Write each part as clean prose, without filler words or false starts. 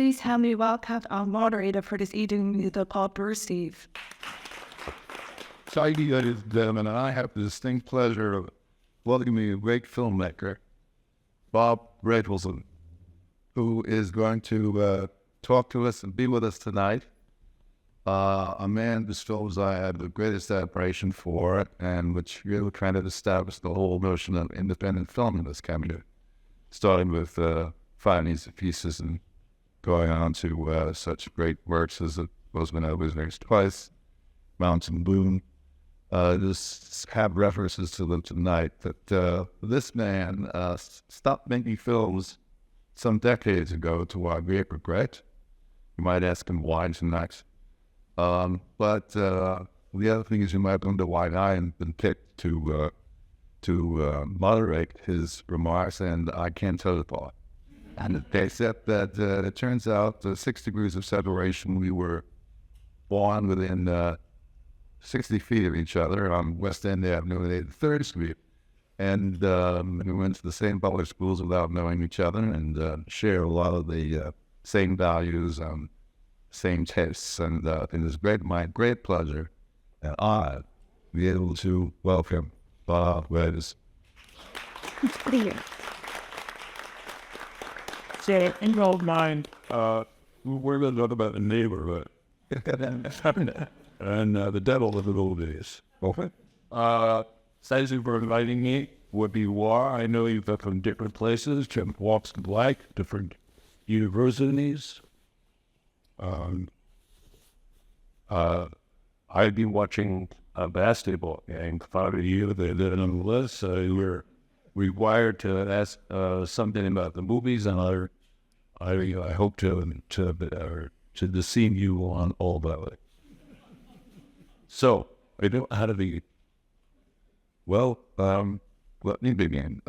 please help me welcome our moderator for this evening, Mr. Paul Steve. So, ladies and gentlemen, and I have the distinct pleasure of welcoming a great filmmaker, Bob Rafelson, who is going to talk to us and be with us tonight. A man whose films I have the greatest admiration for, and which really kind of established the whole notion of independent film in this country, starting with Five Easy Pieces and going on to such great works as Postman Always Next Twice, Mountain Boom. Just have references to them tonight. But this man stopped making films some decades ago, to our great regret. You might ask him why tonight. But the other thing is, you might wonder why I have been picked to moderate his remarks, and I can't tell it all. And except that it turns out 6 degrees of separation. We were born within 60 feet of each other on West End Avenue and 83rd Street. And we went to the same public schools without knowing each other, and share a lot of the same values, same tastes. And it is my great pleasure and honor to be able to welcome Bob Rafelson. So, in your old mind, we're going to talk about the neighborhood. And the devil of the movies. Okay. Thank you for inviting me. What you are, I know you've been from different places, different walks of life, different universities. I've been watching a basketball game for you that on the list. We're required to ask something about the movies, and I hope to deceive you on all about it. So, I don't know how to begin. Well, let me begin.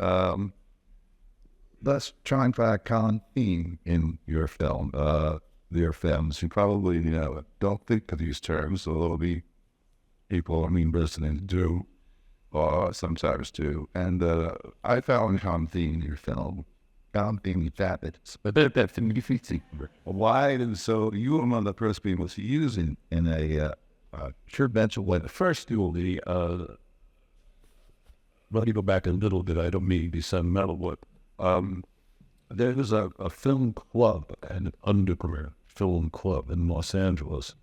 Let's try and find a common theme in your film. Your films, you probably don't think of these terms, although the people listening do, or sometimes do. And I found a common theme in your film. Common theme that it's a bit that thing why, and so you were one of the first people to use in a sure mental way. The first movie, let me go back a little bit. I don't mean to be sentimental, but there was a film club, an underground film club in Los Angeles,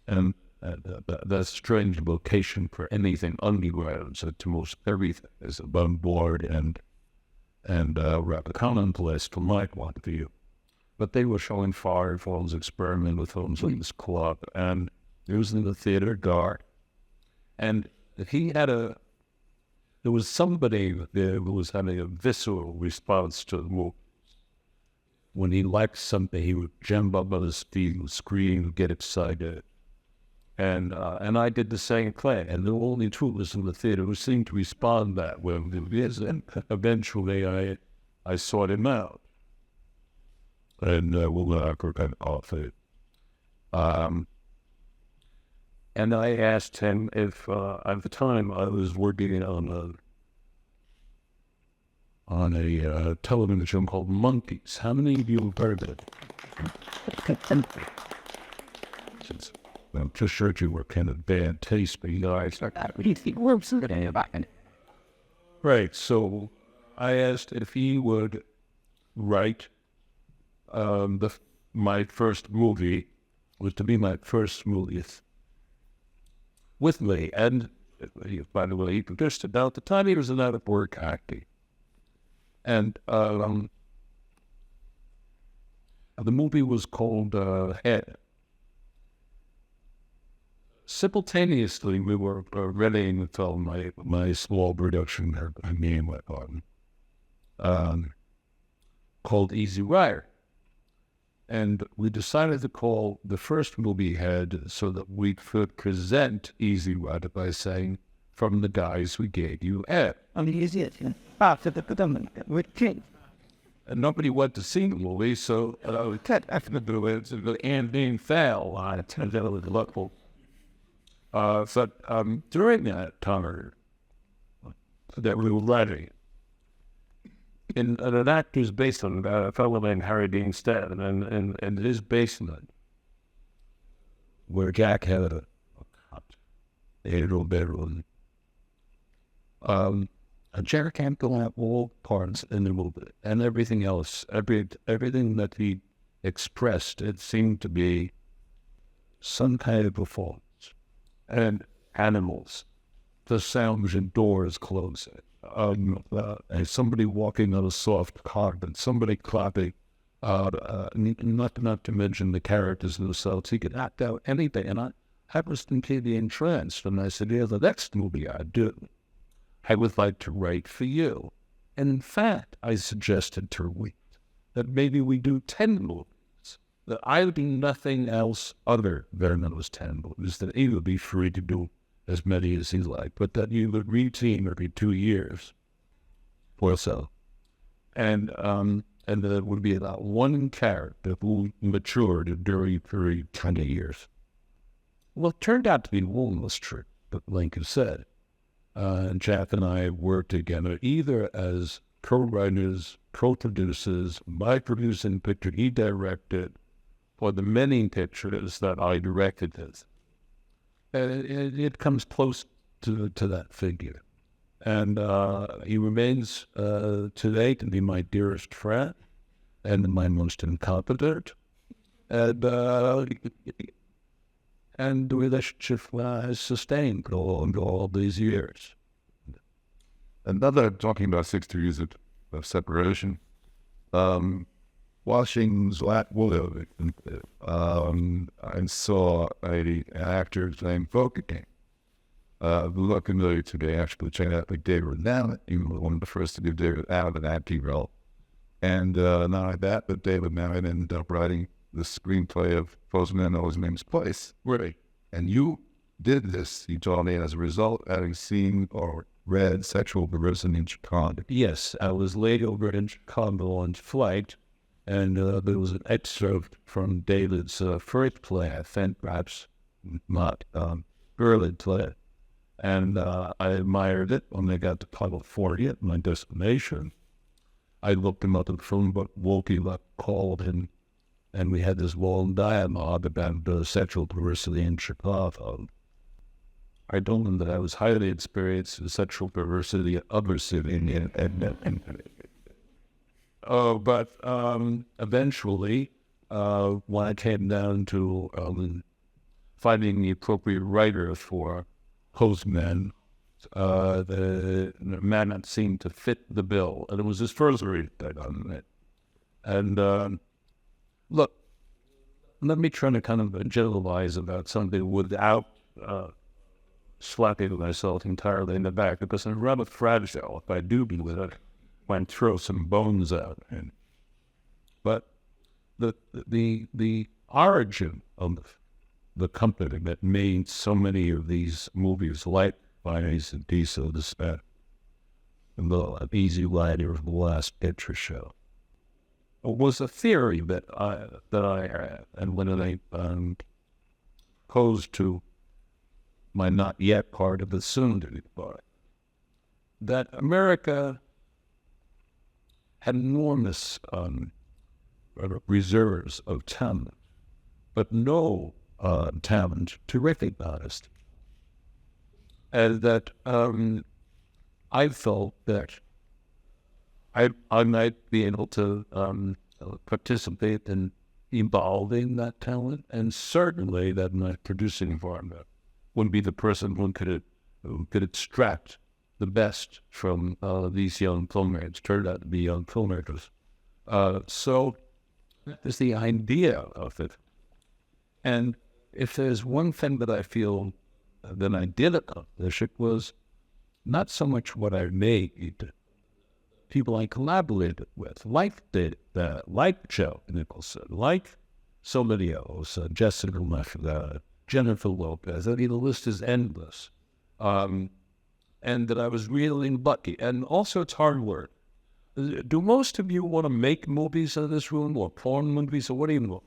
and that's a strange location for anything underground. So to most everything is above board and rather commonplace from my point of view. But they were showing foreign films, experiment with films in this club, and it was in the theater dark, and there was somebody there who was having a visceral response to the movie. When he liked something, he would jump up on his feet and scream, get excited. And I did the same thing. And there were only two of us in the theater who seemed to respond that way. And eventually I sought him out. And we'll not forget off it. And I asked him if, at the time, I was working on a television show called Monkees. How many of you have heard of it? I'm just sure you were kind of bad taste, but right, so I asked if he would write my first movie, was to be my first movie with me, and by the way, he produced it. Now, at the time, he was an out-of-work actor. And the movie was called Head. Simultaneously, we were readying the film, my small production, I mean, my partner, called Easy Rider. And we decided to call the first movie Head so that we could present Easy Rider by saying, from the guys we gave you Head. And nobody went to see the movie, so and being fail, I turned out with luckful. But during that time that we were writing, and an actor's basement, a fellow named Harry Dean Stanton, and his basement, where Jack had a cot, a little bedroom. Jack can't go out all parts in the movie, and everything else, everything that he expressed, it seemed to be some kind of performance. And animals, the sounds in doors closing, and somebody walking on a soft carpet, somebody clapping, not to mention the characters themselves. He could act out anything, and I was completely entranced. And I said, yeah, the next movie I do, I would like to write for you. And in fact, I suggested to Reed that maybe we do 10 movies, that I would do nothing else other than those 10 movies, that he would be free to do as many as he liked, but that you would reteam every 2 years or so. And that it would be about one character who matured during 20 years. Well, it turned out to be almost true, but Lincoln said. Jack and I worked together either as co-writers, co-producers, my producing picture he directed, or the many pictures that I directed his. And it comes close to that figure. And he remains today to be my dearest friend and my most incompetent. And the relationship has sustained all these years. Another, talking about 60 years of separation, Washington's Wood, I saw an actor named Volker, who looked familiar to me, actually turned out like David Mamet. He was one of the first to do David out of an acting role. And not only that, but David Mamet ended up writing the screenplay of Postman Always Names Place. Really? And you did this, he told me, as a result of having seen or read Sexual Perversity in Chicago. Yes, I was laid over in Chicago on flight, and there was an excerpt from David's first play, I think, perhaps not early play. And I admired it when I got to California, my destination. I looked him up in the phone book, woke him up, called him, and we had this long dialogue about sexual perversity in Chicago. I told him that I was highly experienced in sexual perversity in other cities. But eventually, when I came down to finding the appropriate writer for Postman, the man seemed to fit the bill, and it was his first read that on it. And look, let me try to kind of generalize about something without slapping myself entirely in the back, because I'm rather fragile if I do with it. When throw some bones out, but the origin of the company that made so many of these movies, like Finance and Diesel, the Easy Rider of the Last Picture Show, was a theory that I had, and when I posed to my not yet part of the soon to be part, that America had enormous reserves of talent, but no talent to recognize. And that I felt that I might be able to participate in evolving that talent, and certainly that my producing environment would be the person who could extract the best from these young filmmakers. Turned out to be young filmmakers. So there's the idea of it. And if there's one thing that I feel that I did accomplish, it was not so much what I made, people I collaborated with, like Joe Nicholson, like so many else, Jessica Lange, Jennifer Lopez. I mean, the list is endless. And that I was really lucky. And also, it's hard work. Do most of you want to make movies in this room, or porn movies, or what do you want?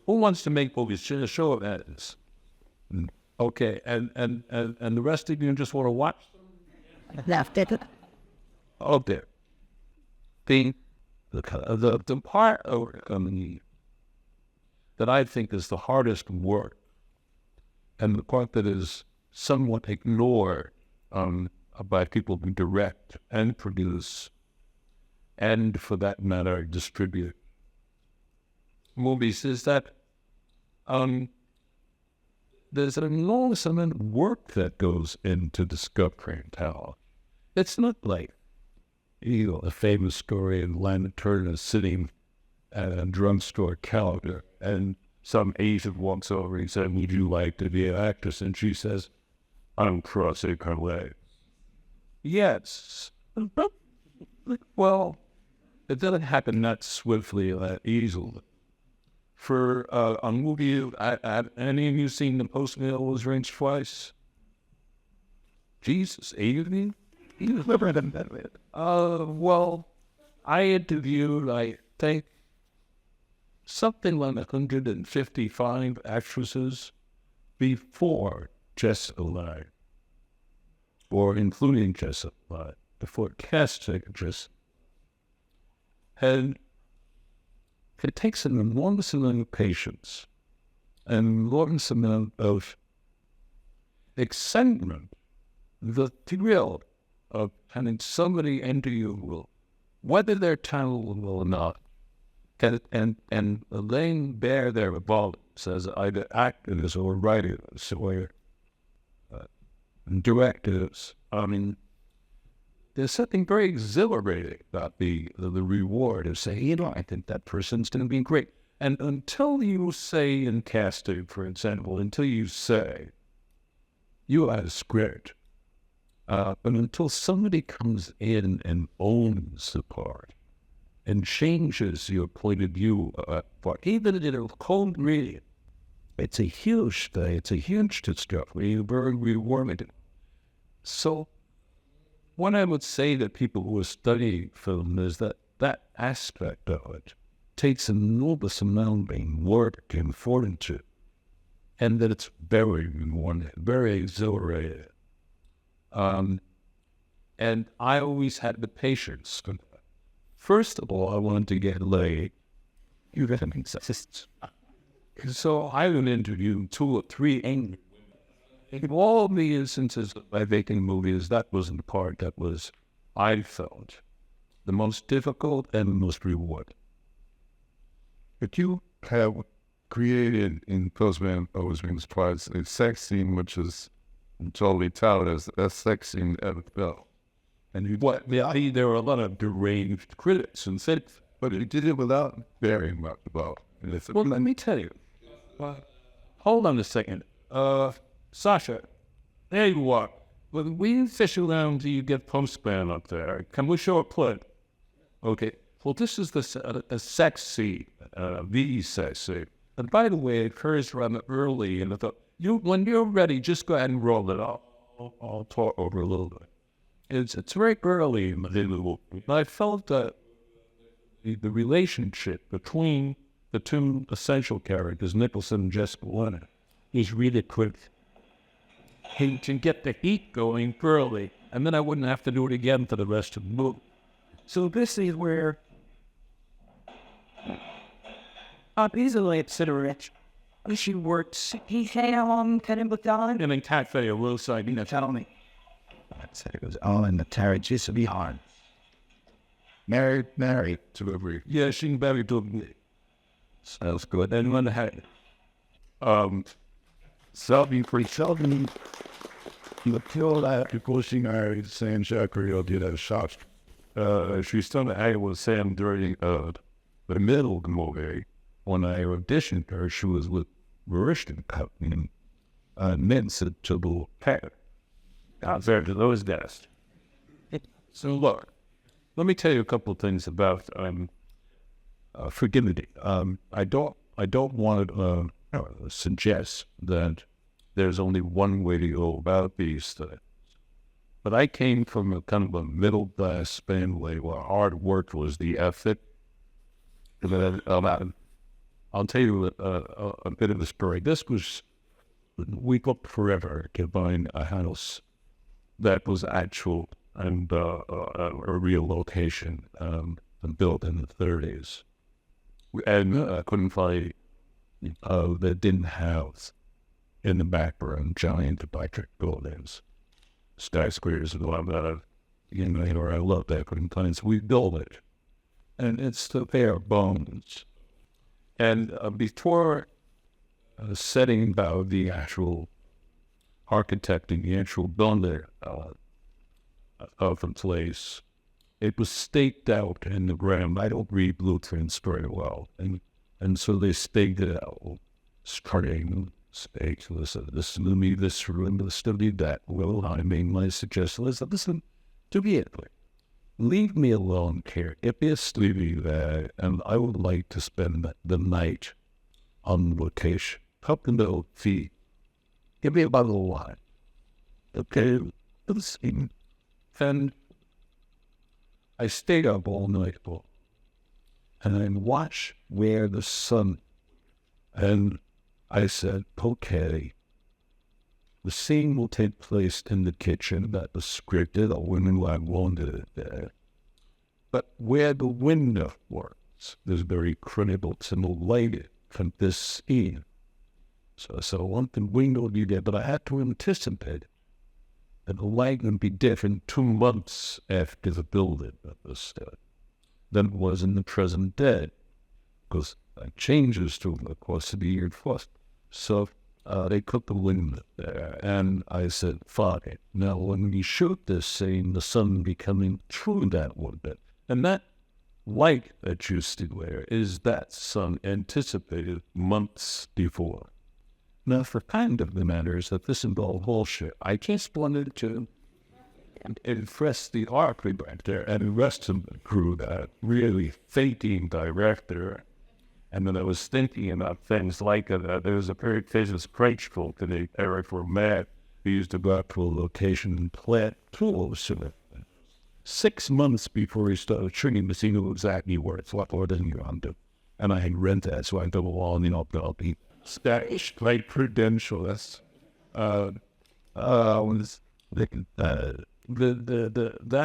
Who wants to make movies? Show of hands. Okay, and the rest of you just want to watch them? Okay. The part of that I think is the hardest work, and the part that is somewhat ignored by people who direct and produce, and for that matter, distribute movies, is that there's an enormous amount of work that goes into discovering talent. It's not like, a famous story of Lana Turner sitting at a drugstore counter, and some Asian walks over and says, "Would you like to be an actress?" And she says, "I'm crossing her legs." Yes. Well, it doesn't happen that swiftly, that easily. For a movie, have any of you seen The Postman Was Rings Twice? Jesus, Adrian? Well, I interviewed, I think, something like 155 actresses before Jessica Lange, or including Jessica Lange, before casting Jessica. And it takes an enormous amount of patience, an enormous amount of excitement, the thrill of having somebody enter your will, whether they're talented or not, and laying bare their abilities as either actors or writers or directors. I mean, there's something very exhilarating about the reward of saying, I think that person's going to be great. And until you say in casting, for example, until you say, you are a script, but until somebody comes in and owns the part and changes your point of view, even in a cold reading, it's a huge thing. It's a huge discovery, very rewarding. So what I would say to people who are studying film is that that aspect of it takes an enormous amount of work and fortitude, and that it's very rewarding, very exhilarating. And I always had the patience. First of all, I wanted to get laid. You got to exist. So I would interview 2 or 3 angry women. In all the instances of my making movies, that was the part that was, I felt, the most difficult and the most rewarding. But you have created in Postman Always Rings Twice a sex scene which is totally touted as the best sex scene ever filmed. And you, There were a lot of deranged critics and said, but you did it without very much about it. Well, let me tell you. Hold on a second. Sasha, there you are. When we fish around till you get Postman up there, can we show a clip? Okay. Well, this is a sex scene, the sex scene. And by the way, it occurs rather early, and I thought, when you're ready, just go ahead and roll it off. I'll talk over a little bit. It's very early in the movie. I felt that the relationship between the 2 essential characters, Nicholson and Jessica Lange, is really quick. He can get the heat going early, and then I wouldn't have to do it again for the rest of the movie. So this is where easily considerate. She works. He's on kind of time. And then cafe a little side, tell me. It was all in the carriage. Used to be hard. Married to every. Yeah, she married to me. Sounds good. And when I had Selby pretty seldom. The killed after pushing our San Jacques did a shot. she started hanging with Sam during the middle of the movie. When I auditioned her, she was with Mauritian company and then said to the pair. Out there to those guys. So look, let me tell you a couple of things about forgiveness. I don't want to suggest that there's only one way to go about these things. But I came from a kind of a middle class family where hard work was the ethic. I'll tell you a bit of a story. We looked forever to find a house that was actual and a real location built in the 30s. And I couldn't find that didn't have in the background giant electric buildings, skyscrapers, and all that. I love that couldn't find. So we built it, and it's the bare bones. And before setting about the actual architecting, the actual building of the place, it was staked out in the ground. I don't read blueprints very well, and so they staked it out, starting stakes. Listen, this will be this room, this will be that. Well, I mean, my suggestion is that listen to me. Leave me alone here. If it's leaving there, and I would like to spend the night on location. Up in the feet. Give me a bottle of wine. Okay, let's see. And I stayed up all night long, and I watched where the sun, and I said, okay, the scene will take place in the kitchen that was scripted, or when I wanted it there. But where the window was very critical to the lighting from this scene. So I want the window to be there, but I had to anticipate that the light would be different 2 months after the building was than it was in the present day, because that changes through the course of the year first. So they put the window there, and I said, fine. Now, when we shoot this scene, the sun will be coming through that window, and that light that you see there is that sun anticipated months before. Now, the kind of the matter is that this involved bullshit. I just wanted to impress the art director and the rest of the crew, that really thinking director. And then I was thinking about things like there was a very famous French folk today, Eric Romet, who used to go out to a location and plant tools. 6 months before he started shooting, he knew exactly where it's what or doesn't go on to. And I had read that, so I go along, I'll be stashed like credentials. That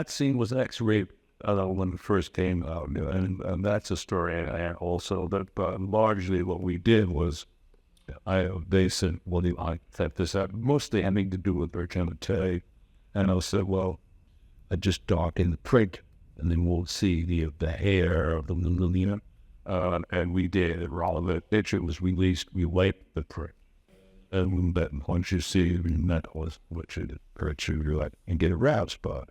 scene was X-ray when it first came out, and that's a story I had also. But largely what we did was, they said, well, I set this up, mostly having to do with their genitalia, and I said, well, I just darken the print, and then we'll see the hair of the little, and we did. Rather than the picture was released, we wiped the print. And then once you see that was what you like and get aroused by.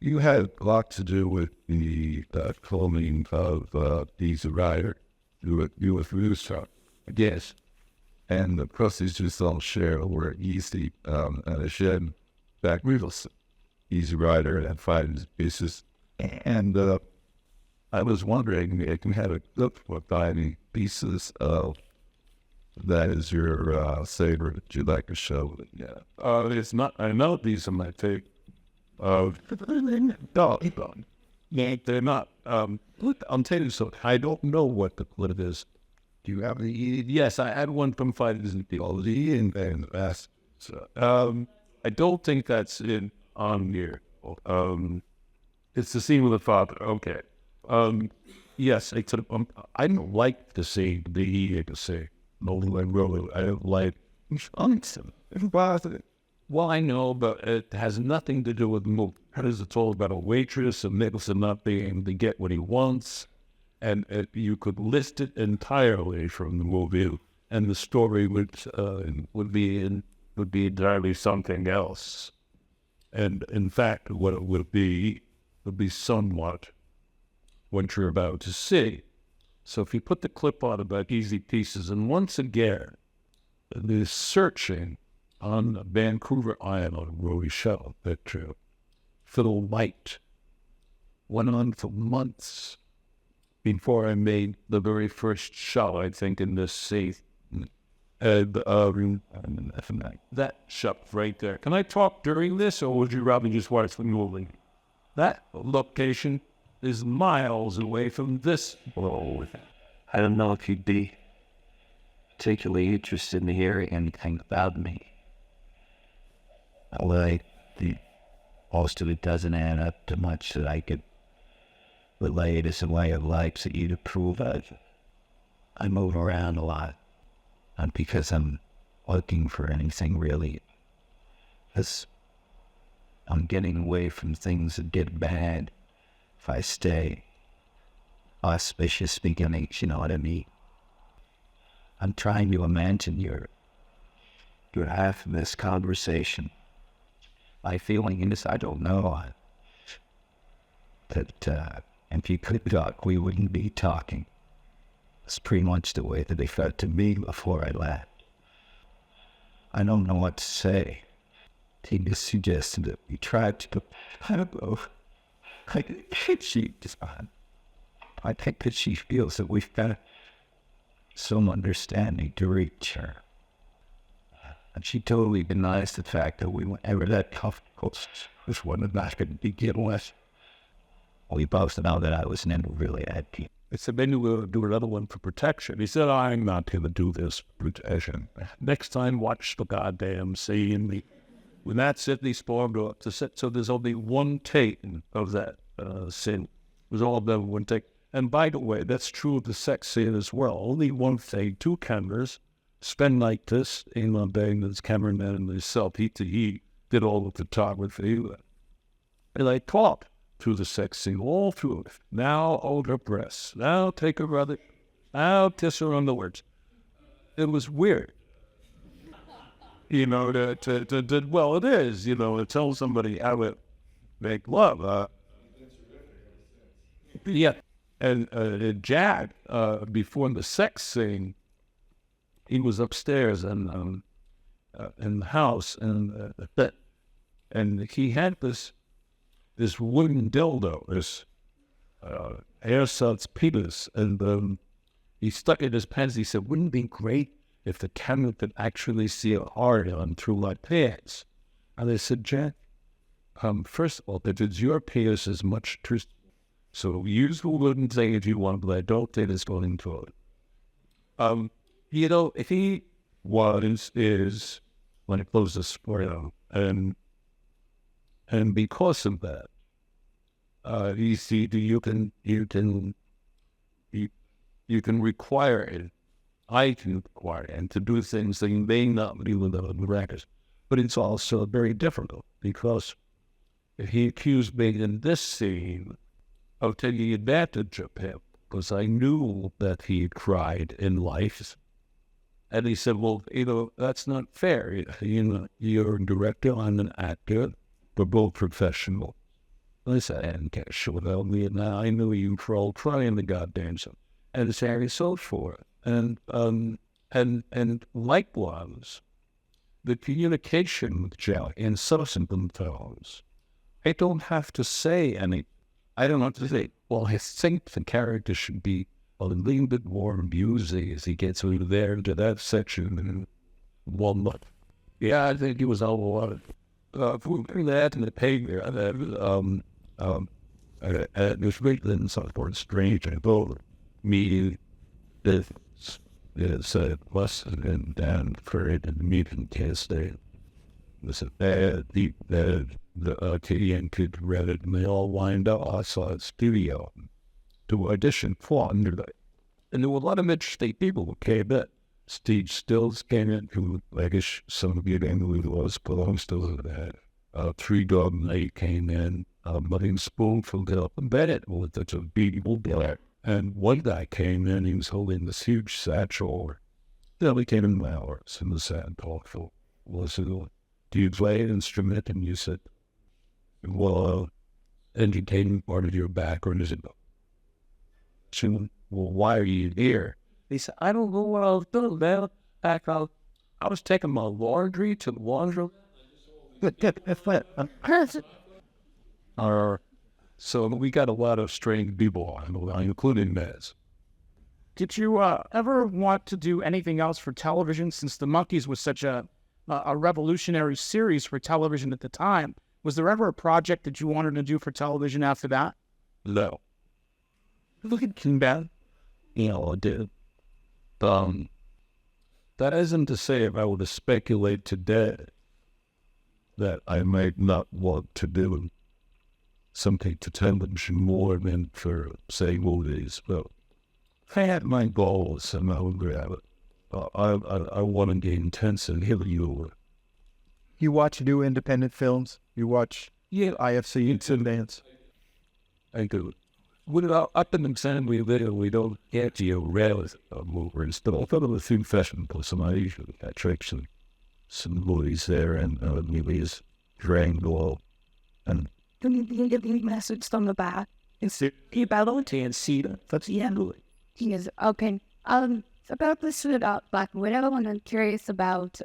You had a lot to do with the cloning of Easy Rider. You were producer. Yes. And the proceeds just all share were easy and a shed back Rafelson, Easy Rider and 5 pieces. And I was wondering if you had a look for any pieces of that is your favorite that you'd like to show. Yeah. It's not, I know these are my favorite. No, they're not. I'll tell you something. I don't know what the clip is. Do you have any? Yes, I had one from 5 Disney People. In the past. So, I don't think that's on here. It's the scene with the father. Okay. Yes, I don't like the scene. The scene. No, I don't like. Well, I know, but it has nothing to do with the movie. It's all about a waitress and Nicholson not being able to get what he wants, and you could list it entirely from the movie, and the story would be entirely something else. And in fact, what it would be somewhat what you're about to see. So if you put the clip on about easy pieces, and once again, the searching on Vancouver Island where we shot a picture for the light went on for months before I made the very first shot, I think, in this scene. And that shot right there. Can I talk during this, or would you rather just watch the movie? That location is miles away from this. Well, I don't know if you'd be particularly interested in hearing anything about me. most of it doesn't add up to much that I could relate as a way of life that you'd approve of. I move around a lot, not because I'm looking for anything really, because I'm getting away from things that get bad if I stay auspicious beginnings, you know what I mean? I'm trying to imagine you're half of this conversation. My feeling is I don't know that if you could talk, we wouldn't be talking. It's pretty much the way that they felt to me before I left. I don't know what to say. He just suggested that we tried to, I don't know. I think that she feels that we've got some understanding to reach her. And she totally denies the fact that we were ever that comfortable with one another to begin with. We both know that I was never really happy. I said, maybe we'll do another one for protection. He said, I'm not going to do this for protection. Next time, watch the goddamn scene. When that Sydney stormed up to set, so there's only one take of that scene. It was all done one take. And by the way, that's true of the sex scene as well. Only one thing, two cameras spend like this. England Bang, this cameraman and myself, he did all the photography. And I talked through the sex scene, all through it. Now hold her breasts. Now take her brother. Now kiss her on the lips. It was weird. You know, well, it is, you know, to tell somebody how to make love. Yeah. And Jack, before the sex scene, he was upstairs in the house, and he had this wooden dildo, this ersatz penis, and he stuck it in his pants. He said, "Wouldn't it be great if the camera could actually see a hard-on through my pants?" And I said, "Jack, first of all, if it's your penis is much too, so use the wooden thing if you want, but I don't think it's going to it." You know, he is when it closes sport out, and because of that, you see, you can require it. I can require it, and to do things that you may not be with the records, but it's also very difficult because he accused me in this scene of taking advantage of him because I knew that he had cried in life. And he said, well, you know, that's not fair. You know, you're a director, I'm an actor. We're both professional. I said, I didn't care shit about me. And I knew you for all trying the goddamn stuff. And so forth. And likewise, the communication with Jack in subsequent films, I don't have to say any. I don't have to say, well, I think the character should be a little bit more amusing as he gets over there into that section in 1 month. Yeah, I think he was all a lot of that in the page there. It was written in some sort of strange. I told me that it's less than down for it and meeting case day. Was the Canadian kid read it and they all lined up. I saw a studio to audition for under that. And there were a lot of interesting people who came in. Steve Stills came in, who I guess some of you know who he was, belongs to that. Three Dog Night came in, Muddy Spoonful got up and Bennett with such a beautiful guy. And one guy came in, he was holding this huge satchel. Then we came in hours in the sand talk. Was it, do you play an instrument? And you said, well, entertaining part of your background is it? She went, well, why are you here? He said, I don't know what I was doing, man. I was taking my laundry to the laundry. So we got a lot of strange people on, including Nez. Did you ever want to do anything else for television, since the Monkees was such a revolutionary series for television at the time? Was there ever a project that you wanted to do for television after that? No. Look at that. You know, I did. That isn't to say if I were to speculate today that I might not want to do something to television more than for, say, movies. But I had my goals and I would grab it. I want to get intense and hit you. You watch new independent films? You watch IFC it's in dance? I do. Up in the family video, we don't get to you rails movies, but I thought of a film festival, some I usually attract some movies there and movies, Triangle, and Can you give me a message from the back? Is it about and see that? That's the end of it. Yes, okay. About this about Black Widow, and I'm curious about,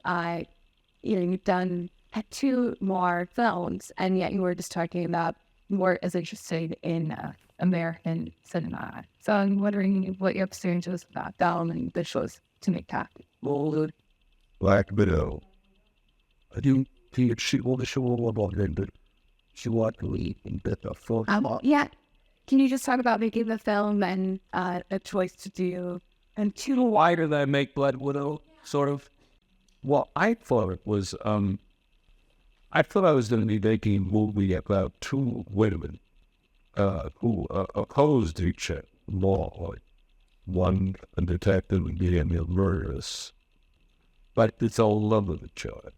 you've done 2 more films, and yet you were just talking about more as interested in American cinema. So I'm wondering what your experience was about film and visuals to make that. Black Widow. I do think she will show about it, but she want to leave in better for. Yeah. Can you just talk about making the film and a choice to do? And why did I make Black Widow, sort of? Well, I thought it was, I thought I was going to be making a movie about 2 women who opposed each other law. Like one a detective and the other murderous, but it's all love of each other.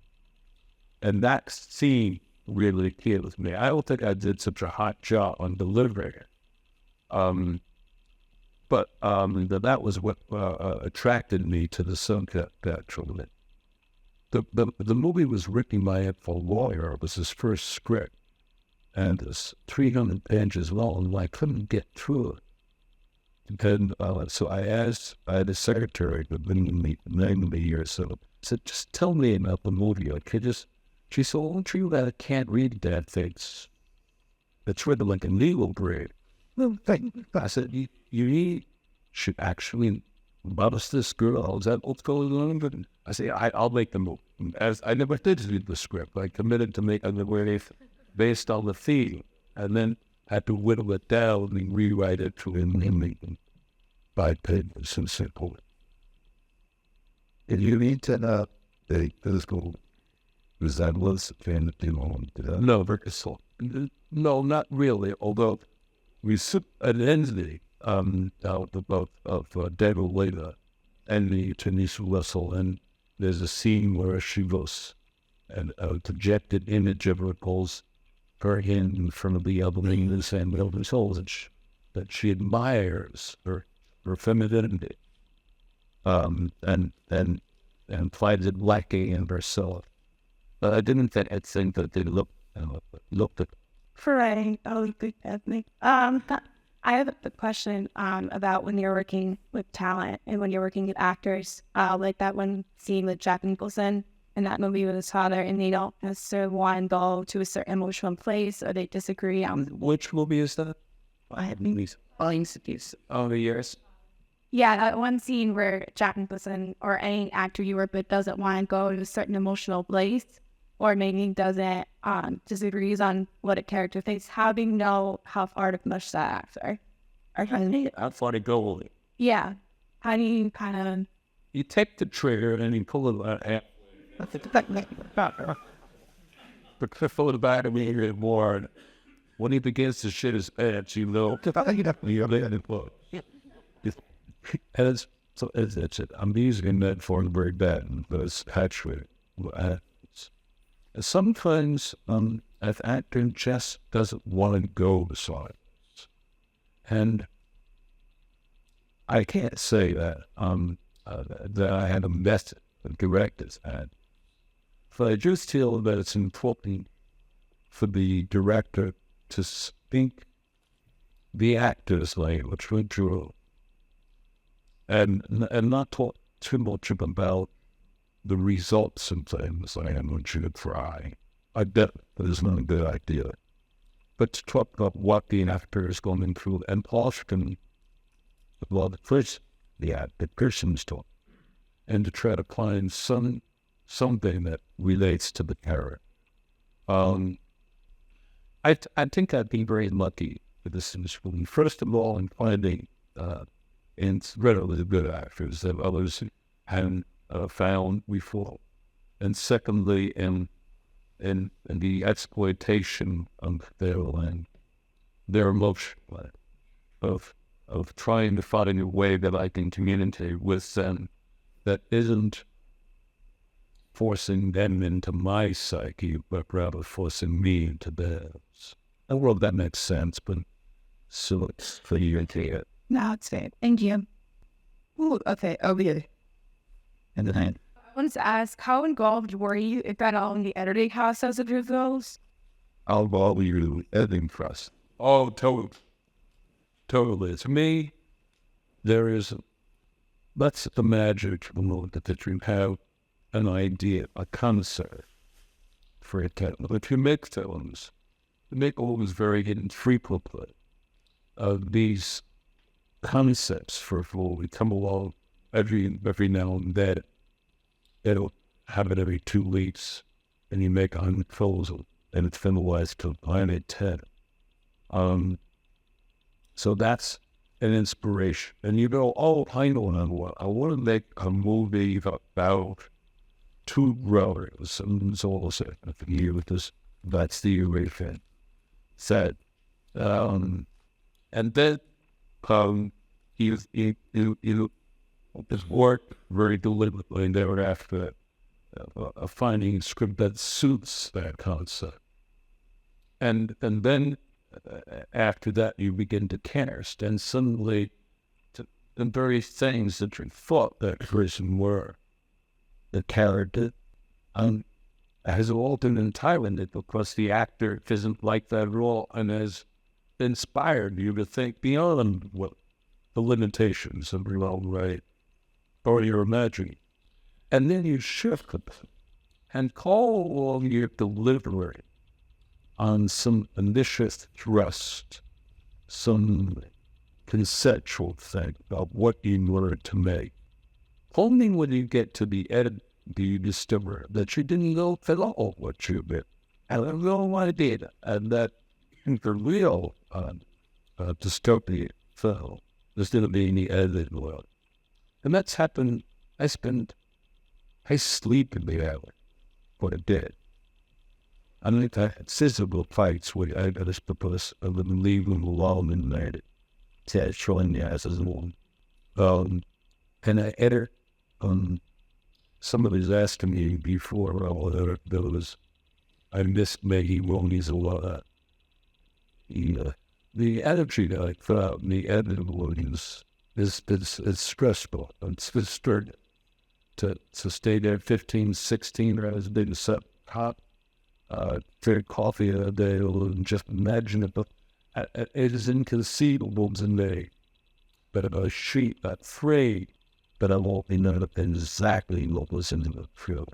And that scene really appealed to me. I don't think I did such a hot job on delivering it. But that was what attracted me to the subject, actually. The movie was written by a lawyer. It was his first script. And it's 300 pages long, and I couldn't get through it. And so I had a secretary to bring me here, so I said, just tell me about the movie. She said, well, true that I can't read that things. It's written like a legal grade. Well, I said, you should actually bust this girl. Is that what's going on? I said, I'll make the movie. As I never did read the script. I committed to make a movie based on the theme, and then had to whittle it down and rewrite it to in 5 pages and simple. Did you need to know the physical resemblance between the 2 homes? No, very so. No, not really. Although we sit at Endy of David Leda and the Tanisha Wessel, and there's a scene where she goes and a projected image of her pulls her hand in front of the other ladies and building souls that she admires her femininity, and finds it lacking in herself. But I didn't think that they looked at. Hooray! Oh, good ethnic. I have a question about when you're working with talent and when you're working with actors, like that one scene with Jack Nicholson in that movie with his father, and they don't necessarily want to go to a certain emotional place, or they disagree on. Which movie is that? I have movies. Oh, the years. Yeah, that one scene where Jack Nicholson or any actor you work with doesn't want to go to a certain emotional place, or maybe doesn't disagrees on what a character thinks. How do you know how far to push that actor? How far to go? Yeah. How do you kind of... You take the trigger and you pull it out. But pull it back and hear it more. When he begins to shit his pants, you know. And I'm using that for the very bad, but it's actually. Sometimes an actor just doesn't want to go beside us. And I can't say that that I had a method of directors had. But I just feel that it's important for the director to speak the actor's language with Drew and not talk too much about the results and things. I want you to try. I bet that is not a good idea. But to talk about what the actor is going through, and often, well, the person's talk, and to try to find something that relates to the character. I think I'd be very lucky with this industry. First of all, in finding incredibly good actors that others hadn't found before. And secondly, in and the exploitation of their land, their emotion, of trying to find a way that I can communicate with them that isn't forcing them into my psyche, but rather forcing me into theirs. I don't know if that makes sense, but so it's for you to hear. No, it's great. Thank you. Ooh, okay, over here. And then I wanted to ask, how involved were you, if at all, in the editing process of your films? How involved were you in the editing process? Oh, totally. Totally. To me, that's the magic of the moment that you have an idea, a concept for a title. If you make films, you make always very infrequently these concepts for a film. We come along every now and then. It'll have it every 2 weeks, and you make 100 films, and it's finalized to 9 10. So that's an inspiration. And you go, oh, I know, I want to make a movie about 2 brothers. And it's all said for you with this, that's the Rafelson said. And then you just work very deliberately thereafter finding a script that suits that concept. And then after that, you begin to cast, and suddenly the very things that you thought that person were, the character, has altered entirely because the actor isn't like that role and has inspired you to think beyond what the limitations of your own right or your imagining. And then you shift it and call along your delivery on some initial thrust, some conceptual thing about what you wanted to make. Only when you get to the end do you discover that you didn't know at all what you meant. And I have no idea. And that the real dystopia fell. There's going to be any edited world. And that's happened. I sleep in the alley, what it did. I think I had sizable fights where I got to put a little leave them alone and I had to showing the ass as one. And I enter, somebody's asking me before there was, I missed Maggie Roney's a lot. The energy that I found in the editing audience is stressful. It's disturbing to stay there 15, 16 hours a day to set hot, drink coffee a day, and just imagine it. But it is inconceivable to me that a sheet, that frame, that I won't be know exactly what was in the film.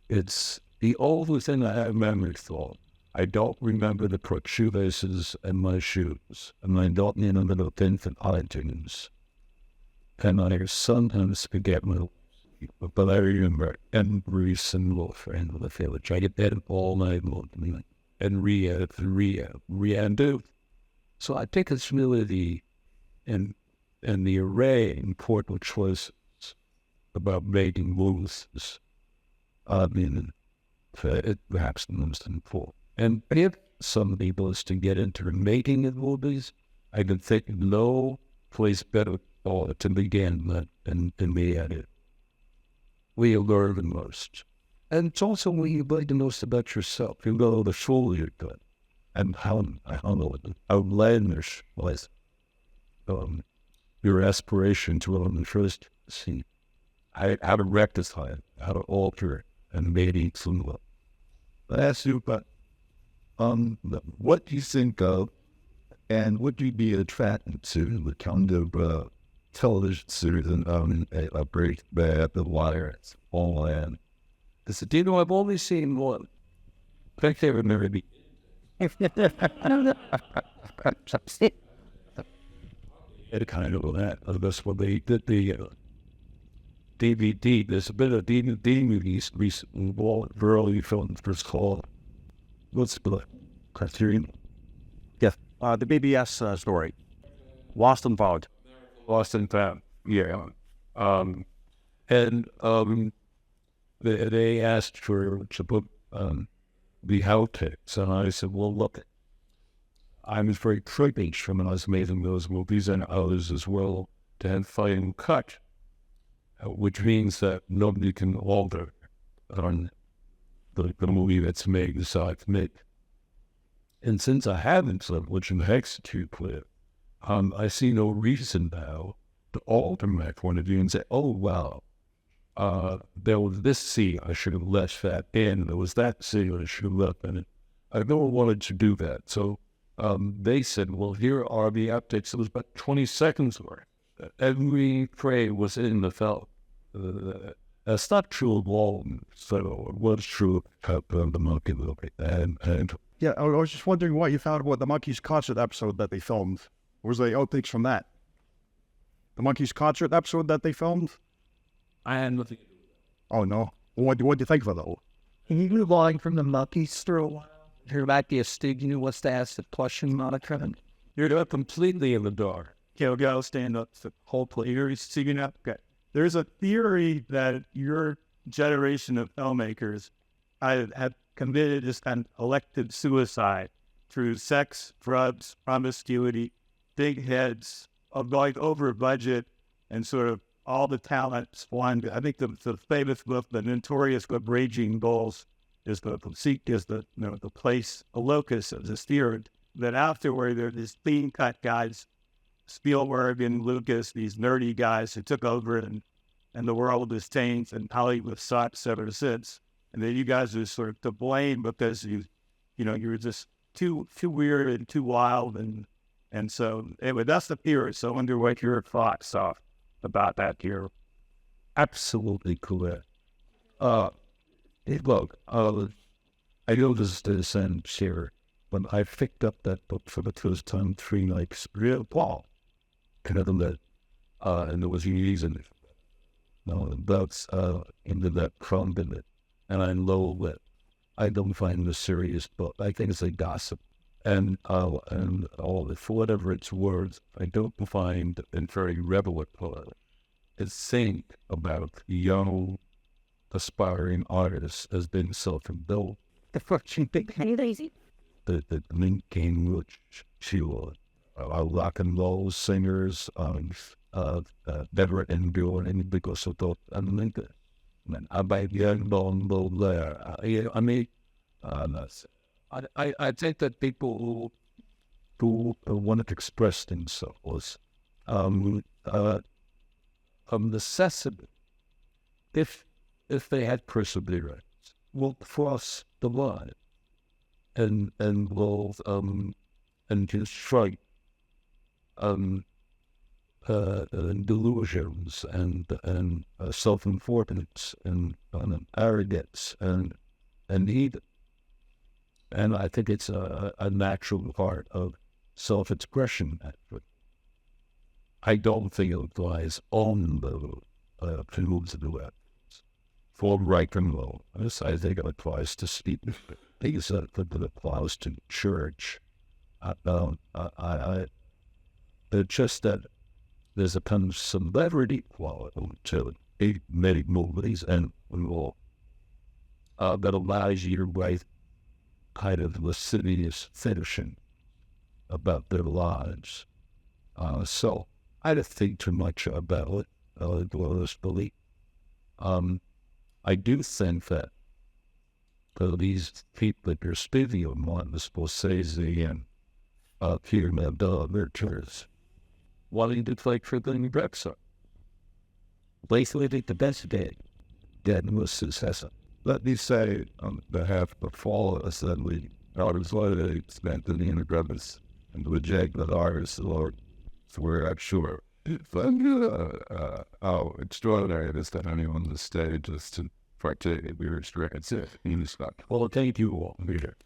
It's the only thing I have memory for. I don't remember the shoelaces and my shoes, and I don't remember the infant items. And I sometimes forget my, but I remember every single frame of the film. I get that all night long and re-edit and re-undo. So I think it's really the array important choices about making movies. It perhaps the most important. And if somebody was to get into making of movies, I can think of no place better to begin than me at it. We learn the most. And it's also when you learn the most about yourself. You know the soul you're doing. And how outlandish was your aspiration to own the first scene. How to rectify it, how to alter it, and maybe some love. I asked you about what do you think of, and would you be attracted to the kind of television series and a Breaking Bad, The Wire, all that? Because, do you know, I've only seen one. I think they would never be. It kind of that. That's what they did the DVD. There's a bit of DVD movies recently, early films first called. What's the criterion? Yes, the BBS story, Lost and Found. Lost and Found. Yeah. And they asked for to put the outtakes. And I said, well, look, I was very privileged when I was making those movies and others as well to have final cut, which means that nobody can alter on the movie that's made besides me. And since I haven't done which an execute with, I see no reason now to alter my point of view and say, oh, wow, there was this scene, I should have left that in. There was that scene, I should have left in it. I never wanted to do that. So they said, well, here are the outtakes. It was about 20 seconds worth. Every frame was in the film. That's not true of all, so it was true of the Monkey movie. And Yeah, I was just wondering what you found about the Monkees concert episode that they filmed. Was they outtakes from that? The Monkees concert episode that they filmed? I had nothing to do with that. Oh, no. What do you think of it, though? Can you move on from the Monkees for a while? There might be a student who wants to ask the question, Monica. you're not completely in the dark. Okay, go stand up. The whole play. You're speaking up. Okay. There's a theory that your generation of filmmakers have committed this kind of elective suicide through sex, drugs, promiscuity, big heads, of going over budget, and sort of all the talent spawned. I think the famous book, the notorious book, Raging Bulls, is the place, a locus of this theory. That afterward, there are these clean cut guys, Spielberg and Lucas, these nerdy guys who took over, and the world is changed, and Hollywood sucks ever since. And then you guys are sort of to blame because you were just too weird and too wild, and so anyway, that's the theory. So I wonder what your thoughts are about that here. Absolutely correct. Look, I noticed this and here when I picked up that book for the first time 3 nights, real Paul, and there was years in it. No, that's into that crumb in it, and I know that I don't find it a serious book. I think it's a gossip, and all for whatever it's worth, I don't find it very revelatory. It's think about young, aspiring artists as being self-indulgent. The fortune big lazy. The link came which to rock and roll singers, never enduring because of that. And Lincoln, and about young long there. I mean, I think that people who want to express themselves, necessity, if they had perseverance, will cross the line and will and construct delusions and self-importance and arrogance and need. And I think it's a natural part of self-expression. I don't think it applies on the tools of the web for right and wrong. I think it applies to speak. Things that applies to church. It's just that there's a kind of celebrity quality to many movies and all that allows you to write kind of lascivious finishing about their lives. So I don't think too much about it, belief. I do think that these people that you're speaking of, Martin Scorsese and Peter Mandela, they're tourists wanting to fight for the new Brexit. Basically, the best bit that was successful. Let me say on behalf of all of us that we are spent in the immigrants and reject that artists, Lord, so we're sure. How extraordinary it is that anyone on the stage is to partake in your experience. Well, thank you all, Peter.